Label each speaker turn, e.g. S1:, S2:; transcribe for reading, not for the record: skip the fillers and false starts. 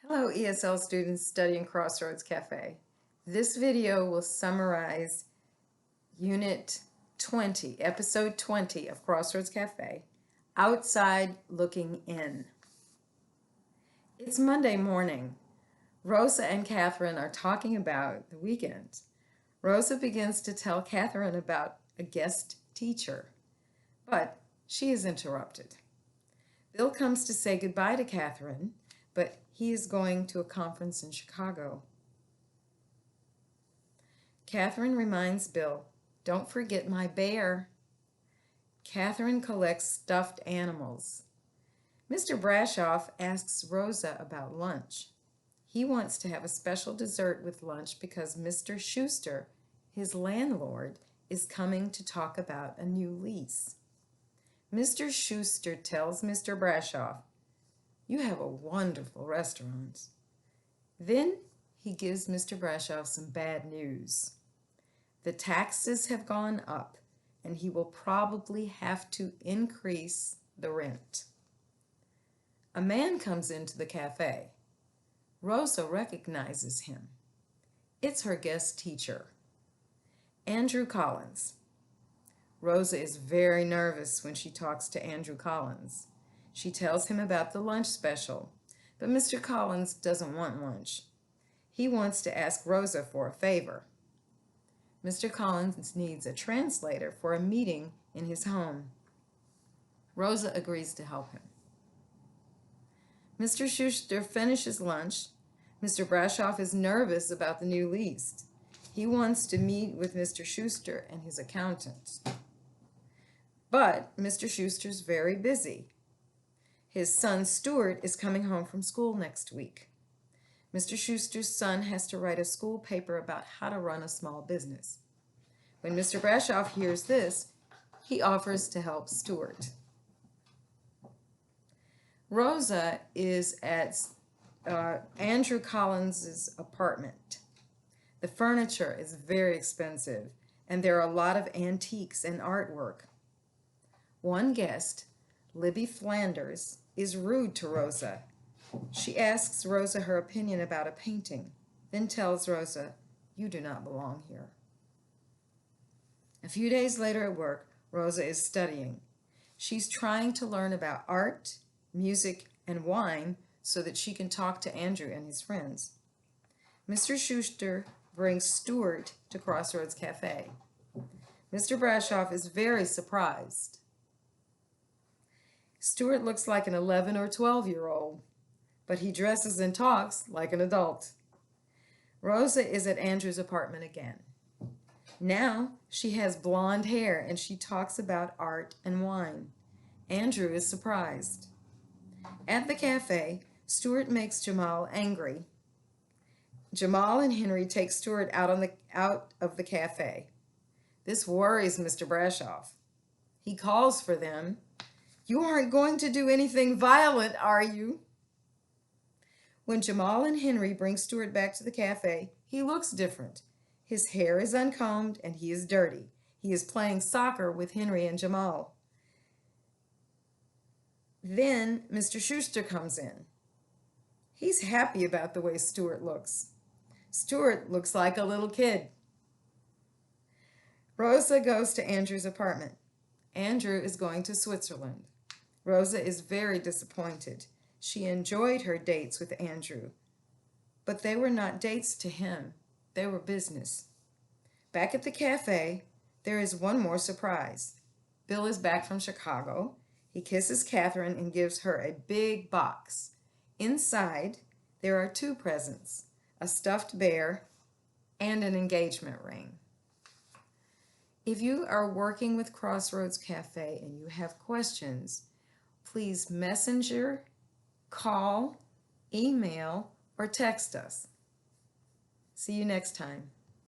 S1: Hello, ESL students studying Crossroads Cafe. This video will summarize Unit 20, Episode 20 of Crossroads Cafe, Outside Looking In. It's Monday morning. Rosa and Catherine are talking about the weekend. Rosa begins to tell Catherine about a guest teacher, but she is interrupted. Bill comes to say goodbye to Catherine, but he is going to a conference in Chicago. Catherine reminds Bill, "Don't forget my bear." Catherine collects stuffed animals. Mr. Brashoff asks Rosa about lunch. He wants to have a special dessert with lunch because Mr. Schuster, his landlord, is coming to talk about a new lease. Mr. Schuster tells Mr. Brashoff, "You have a wonderful restaurant." Then he gives Mr. Brashoff some bad news. The taxes have gone up, and he will probably have to increase the rent. A man comes into the cafe. Rosa recognizes him. It's her guest teacher, Andrew Collins. Rosa is very nervous when she talks to Andrew Collins. She tells him about the lunch special, but Mr. Collins doesn't want lunch. He wants to ask Rosa for a favor. Mr. Collins needs a translator for a meeting in his home. Rosa agrees to help him. Mr. Schuster finishes lunch. Mr. Brashoff is nervous about the new lease. He wants to meet with Mr. Schuster and his accountant. But Mr. Schuster's very busy. His son Stuart is coming home from school next week. Mr. Schuster's son has to write a school paper about how to run a small business. When Mr. Brashoff hears this, he offers to help Stuart. Rosa is at Andrew Collins's apartment. The furniture is very expensive, and there are a lot of antiques and artwork. One guest, Libby Flanders, is rude to Rosa. She asks Rosa her opinion about a painting, then tells Rosa, "You do not belong here." A few days later at work, Rosa is studying. She's trying to learn about art, music, and wine so that she can talk to Andrew and his friends. Mr. Schuster brings Stuart to Crossroads Cafe. Mr. Brashoff is very surprised. Stuart looks like an 11 or 12-year-old, but he dresses and talks like an adult. Rosa is at Andrew's apartment again. Now she has blonde hair and she talks about art and wine. Andrew is surprised. At the cafe, Stuart makes Jamal angry. Jamal and Henry take Stuart out of the cafe. This worries Mr. Brashoff. He calls for them. "You aren't going to do anything violent, are you?" When Jamal and Henry bring Stuart back to the cafe, he looks different. His hair is uncombed and he is dirty. He is playing soccer with Henry and Jamal. Then Mr. Schuster comes in. He's happy about the way Stuart looks. Stuart looks like a little kid. Rosa goes to Andrew's apartment. Andrew is going to Switzerland. Rosa is very disappointed. She enjoyed her dates with Andrew, but they were not dates to him. They were business. Back at the cafe, there is one more surprise. Bill is back from Chicago. He kisses Catherine and gives her a big box. Inside, there are two presents, a stuffed bear and an engagement ring. If you are working with Crossroads Cafe and you have questions, please messenger, call, email, or text us. See you next time.